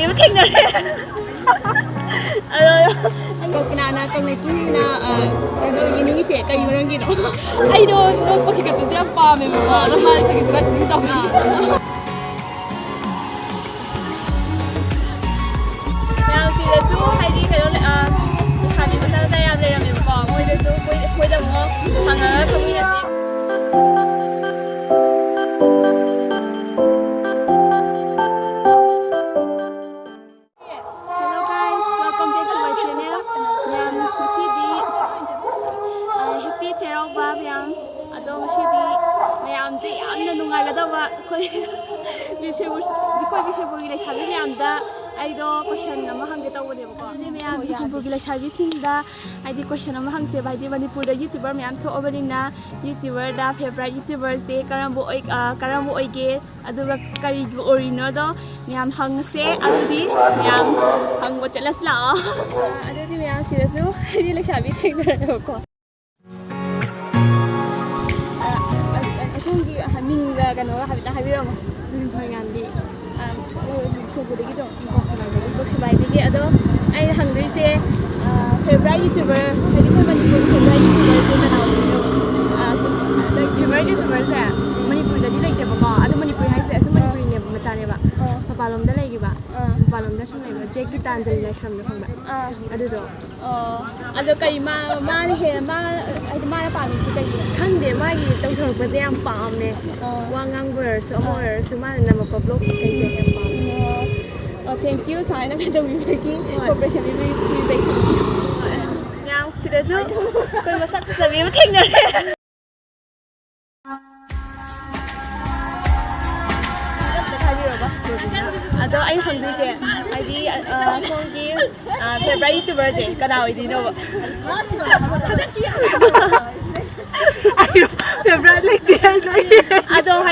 leisabi mà thình rồi. Kau kanano kau lagi na kanano ini sih kayu orang gitu. Ay do pakai kata siapa memang. Lama pakai suka sini tahu na. Yang sih itu hari ini kalau kami pasal saya ada yang memang mau itu mau mau sangat komunikasi. Cheiraoba yang atau masih di yang di yang nungai gada wa koi Bishnupur leisabi yang da aido question nama hang kita boleh buka. Ini yang Bishnupur leisabi singda aido question nama hang se di Manipuri da YouTuber yang tu overina YouTuber da favorite YouTubers de karambo oige aduga kari orino do yang hang se adudi yang hang bo jelas lah. Adudi yang sirasu aido leisabi tinggal buka. Mingga kanano habis dah habis ramah. Mingga ngandi. Bishnupur gitu. Bosibay lagi ada. Ay hangri se favorite YouTuber. Jadi kan Manipuri favorite YouTuber tu kanano. Favorite YouTuber saya Manipuri tadi lagi apa? Ada Manipuri hai se. Asal Manipuri ni macam ni ba. Papalom dah lagi ba. Papalom dah semua ba. Jack kita anjali dah semua dah ba. Ada tu. Ada kay ma he ma ada ma apa ni kita ni. Kan dia ma ni tahu tahu pasal yang pam ni. Wangang verse, amor, semua nama public kay yang pam. Thank you. Saya nak kita bagi cooperation ini baik. Yang sudah tu, kau masak lebih penting dari. Atau ay hangri je, ay songi favorite YouTuber je, kanano ini no. Ayo, favorite like dia lagi. Atau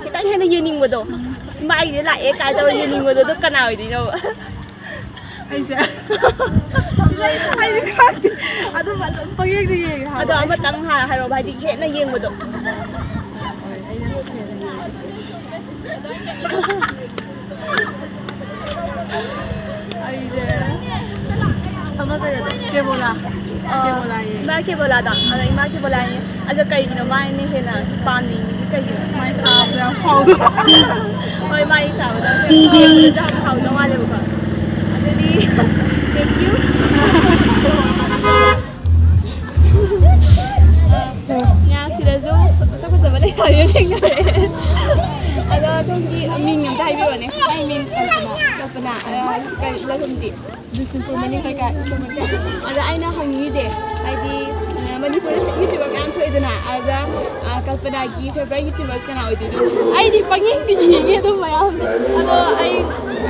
kita hena yening bodo, smile dia lah, kalau yening bodo tu kanano ini no. Aisyah. Ay kati, atau panggil dia. Atau amat tang haro hadi hena yeng bodo. Apa kaya tu? Kebola. Kebola ye. Mai kebola dah. Ada mai kebola ye. Ada kaya gino mai ni hena pani ni kaya gino. Mai sab dah hau. Mai mai sab dah. Kebola dah hau dah mai lepas. Jadi, thank you. Ya sudah tu. Masa aku tak boleh saya tinggal. Ada songi ming yang dah hidup ni. Ay ming kalpana. Kay leisabi. Bishnupur mana kay ada ay na hangi je. Ay di Manipuri YouTuber yang tu itu na. Ada kalpana gi favorite YouTubers kanano itu. Ay di panggil di tu mayam. Ada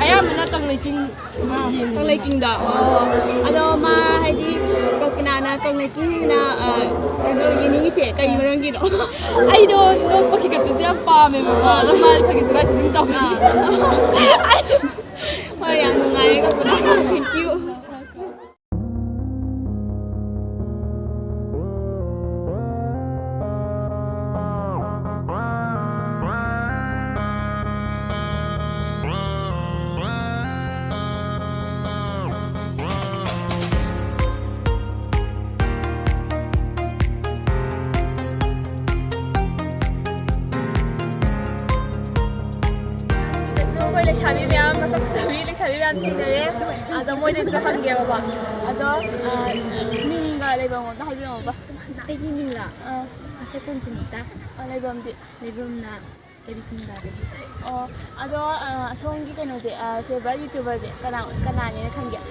ayam mana tang liking. Tang liking dah. Ada ma ay di kanano tang liking na kanano ini sih kayu orang gitu. Ay do pakai kata siapa memang. Lama pakai suka sini tahu na. Oh yang nungai kalpana. Thank you. Leisabi yang masak leisabi yang tinggal ada mau di sana hangga apa? Ada mingga lebam apa? Hari apa? Ay di mingla. Ate pun singda. Lebam di. Lebam na. Jadi singda. Ada songi kan ada favorite YouTuber je. Kanano ni hangga.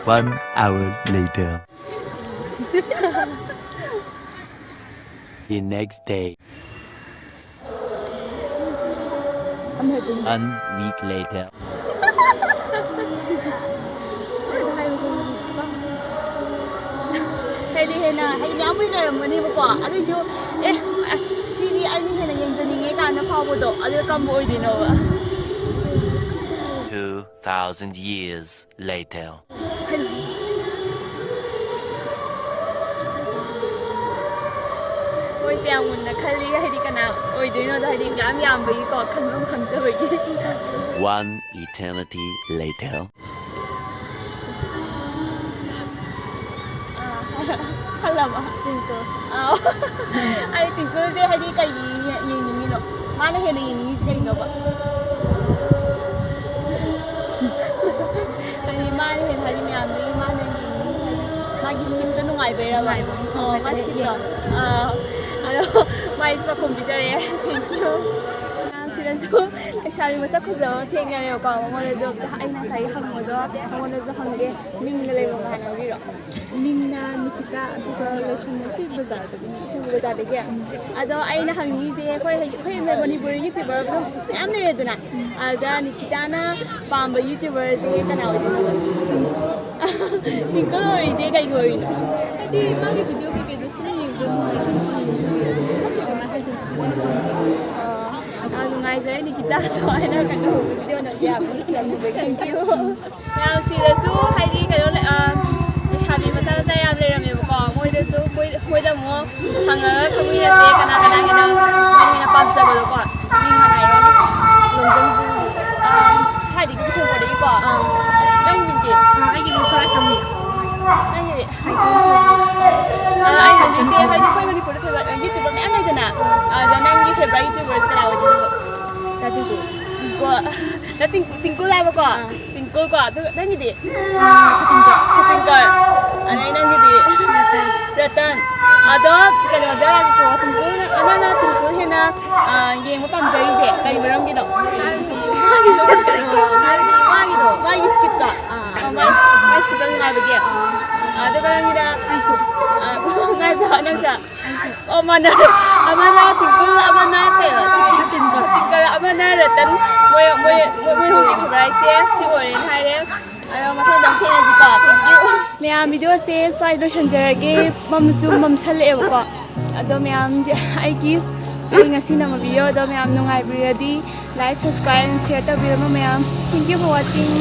1 hour later. The next day. 1 week later. Hey hena, hey nyamui na ramai ni bapa. Aduh jo, sini ani hena yang jenis kan nak kau bodoh. Aduh kamu oi no. 2,000 years later. Oi ꯚꯤꯗꯤꯑꯣꯁꯦ ꯌꯥꯝ ꯃꯨꯟꯅ ꯈꯜꯂꯤ ꯍꯥꯏꯗꯤ ꯀꯅꯥ ꯑꯣꯏꯗꯣꯏꯅꯣꯗꯣ ꯍꯥꯏꯗꯤ ꯌꯥꯝ ꯌꯥꯝꯕꯒꯤꯀꯣ ꯈꯟꯐꯝ ꯈꯪꯗꯕꯒꯤ 1 eternity later. ꯈꯜꯂꯕ Tinkle ꯑꯩ ꯇꯤꯡꯀꯜꯁꯦ ꯍꯥꯏꯗꯤ ꯀꯩꯒꯤ ꯌꯦꯡꯅꯤꯡꯉꯤꯅꯣ ꯃꯥꯅ ꯍꯦꯟꯅ ꯌꯦꯡꯅꯤꯡꯉꯤꯁꯤ ꯀꯩꯅꯣꯕ ꯍꯥꯏꯗꯤ ꯃꯥꯅ ꯍꯦꯟꯅ ꯍꯥꯏꯗꯤ ꯃꯌꯥꯝꯗꯒꯤ ꯃꯥꯅ ꯌꯦꯡꯅꯤꯡꯉꯤꯁꯤ ꯍꯥꯏꯗꯤ ꯃꯥꯒꯤ ꯁ꯭ꯀꯤꯟꯗ ꯅꯨꯡꯉꯥꯏꯕꯩꯔꯕ ꯃꯥꯒꯤ ꯁ꯭ꯀꯤꯟꯗꯣ ꯑꯗꯣ ꯃꯥꯒꯤ ꯄꯥꯈꯨꯝ ꯄꯤꯖꯔꯛꯑꯦ ꯊꯦꯡꯀ꯭ꯌꯨ ꯁꯤꯗꯁꯨ ꯂꯩꯁꯥꯕꯤ ꯃꯁꯛ ꯐꯖꯕ ꯊꯦꯡꯅꯔꯦꯕꯀꯣ ꯃꯉꯣꯟꯗꯁꯨ ꯑꯩꯅ ꯉꯁꯥꯏ ꯍꯪꯕꯗꯣ ꯃꯉꯣꯟꯗꯁꯨ ꯍꯪꯒꯦ ꯃꯤꯡꯒ ꯂꯩꯕ ꯍꯥꯟꯅ ꯍꯥꯏꯕꯤꯔꯣ ꯃꯤꯡꯅ ꯅꯤꯀꯤꯇꯥ ꯑꯗꯨꯒ ꯂꯩꯐꯝꯅ ꯁꯤ ꯕꯖꯥꯔꯗꯒꯤꯅꯤ ꯁꯤꯡꯕ ꯕꯖꯥꯔꯗꯒꯤ ꯑꯗꯣ ꯑꯩꯅ ꯍꯪꯅꯤꯡꯉꯤꯁꯦ ꯑꯩꯈꯣꯏ ꯃꯅꯤꯄꯨꯔꯤ ꯌꯨꯇ꯭ꯌꯨꯕꯔ ꯃꯌꯥꯝ ꯂꯩꯔꯦꯗꯅ ꯑꯗꯨꯗ ꯅꯤꯀꯤꯇꯥꯅ ꯄꯥꯝꯕ ꯌꯨꯇ꯭ꯌꯨꯕꯔꯁꯦ ꯀꯅꯥ ꯑꯣꯏꯗꯣꯏꯅꯣ ꯇꯤꯡꯀꯜ ꯑꯣꯏꯔꯤꯁꯦ ꯀꯩꯒꯤ ꯑꯣꯏꯔꯤꯅꯣ ꯍꯥꯏꯗꯤ ꯃꯥꯒꯤ ꯚꯤꯗꯤꯑꯣ ꯀꯩꯀꯩꯗꯣ ꯁꯨꯝ ꯌꯦꯡꯕꯗ ꯅꯨꯡꯉꯥꯏꯗꯅ ꯅꯨꯡꯉꯥꯏꯖꯔꯦ ꯅꯤꯀꯤꯇꯥꯁꯨ ꯍꯥꯏꯅ ꯀꯩꯅꯣ ꯚꯤꯗꯤꯑꯣꯅꯁꯨ ꯌꯥꯝ ꯊꯦꯡꯀ꯭ꯌꯨ ꯃꯌꯥꯝ ꯁꯤꯗꯁꯨ ꯍꯥꯏꯗꯤ ꯀꯩꯅꯣ ꯂꯩꯁꯥꯕꯤ ꯃꯆꯥ ꯃꯆꯥ ꯌꯥꯝ ꯂꯩꯔꯝꯃꯦꯕꯀꯣ ꯃꯣꯏꯗꯁꯨ ꯃꯣꯏꯗ ꯑꯃꯨꯛ ꯍꯪꯉꯒ ꯈꯪꯃꯤꯟꯅꯁꯦ ꯀꯅꯥ ꯍꯦꯟꯅ ꯃꯣꯏꯅ ꯍꯦꯟꯅ ꯄꯥꯝꯖꯕꯗꯣꯀꯣ ꯃꯤꯡ ꯍꯥꯟꯅ ꯍꯥꯏꯔꯣꯅꯦ ꯁ꯭ꯋꯥꯏꯗꯒꯤ ꯕꯤꯁꯅꯨꯄꯨꯔꯗꯒꯤꯀꯣ ꯅꯪ ꯃꯤꯡꯗꯤ ꯑꯩꯒꯤꯗꯤ ꯁ꯭ꯋꯥꯏ ꯁꯝꯃꯤ ꯅꯪꯒꯤꯗꯤ ꯑꯩ ꯍꯧꯖꯤꯛꯁꯦ ꯍꯥꯏꯗꯤ ꯑꯩꯈꯣꯏ ꯃꯅꯤꯄꯨꯔꯗ ꯌꯨꯇ꯭ꯌꯨꯕꯔ ꯃꯌꯥꯝ ꯂꯩꯗꯅ ꯑꯗ ꯅꯪꯒꯤ ꯐꯦꯚꯣꯔꯥꯏꯠ ꯌꯨꯇ꯭ꯌꯨꯕꯔꯁꯦ ꯀꯅꯥ ꯑꯣꯏꯗꯣꯏꯅꯣ ꯇꯤꯡꯀꯨꯜ ꯍꯥꯏꯕꯀꯣ ꯇꯤꯡꯀꯨꯜ ꯀꯣ ꯑꯗꯨꯒ ꯅꯪꯒꯤꯗꯤ ꯁꯆꯤꯟꯀꯔ ꯑꯗꯩ ꯅꯪꯒꯤꯗꯤ ꯔꯇꯟ ꯑꯗꯣ ꯀꯩꯅꯣꯗ ꯅꯪꯅ ꯇꯤꯡꯀꯨꯜ ꯍꯦꯟꯅ ꯌꯦꯡꯕ ꯄꯥꯝꯖꯔꯤꯁꯦ ꯀꯔꯤ ꯃꯔꯝꯒꯤꯅꯣ ꯃꯥꯒꯤ ꯁ꯭ꯀꯤꯠꯇꯣ ꯃꯥꯒꯤ ꯁ꯭ꯀꯤꯠꯇꯣ ꯅꯨꯡꯉꯥꯏꯕꯒꯤ ꯑꯗꯨꯒ ꯅꯪꯒꯤꯅ ꯅꯪꯁꯨ ꯑꯣ ꯃꯥꯟꯅꯔꯦ ꯑꯃꯅ ꯇꯤꯡꯀꯨꯜ ꯑꯃꯅ ꯁꯆꯤꯟꯀꯔ ꯑꯃꯅ ꯔꯇꯟ ꯃꯣꯏ ꯍꯧꯖꯤꯛ ꯐꯦꯚꯣꯔꯥꯏꯠꯁꯦ ꯁꯤ ꯑꯣꯏꯔꯦꯅ ꯍꯥꯏꯔꯦ ꯑꯗꯣ ꯃꯊꯪꯗ ꯊꯦꯡꯅꯁꯤꯀꯣ ꯊꯦꯡꯀ꯭ꯌꯨ ꯃꯌꯥꯝ ꯚꯤꯗꯤꯑꯣꯁꯦ ꯁ꯭ꯋꯥꯏꯗ ꯂꯣꯏꯁꯤꯟꯖꯔꯒꯦ ꯃꯝꯁꯨ ꯃꯝꯁꯜꯂꯛꯑꯦꯕꯀꯣ ꯑꯗꯣ ꯃꯌꯥꯝ ꯑꯩ ꯉꯁꯤ ꯅꯝꯕ ꯚꯤꯗꯤꯑꯣꯗꯣ ꯃꯌꯥꯝ ꯅꯨꯡꯉꯥꯏꯕꯤꯔꯗꯤ ꯂꯥꯏꯛ ꯁꯕꯁꯀ꯭ꯔꯥꯏꯕ ꯑꯦꯟ ꯁꯤꯌꯔ ꯇꯧꯕꯤꯔꯝꯃꯣ ꯃꯌꯥꯝ ꯊꯦꯡꯀ꯭ꯌꯨ ꯐꯣꯔ ꯋꯥꯆꯤꯡ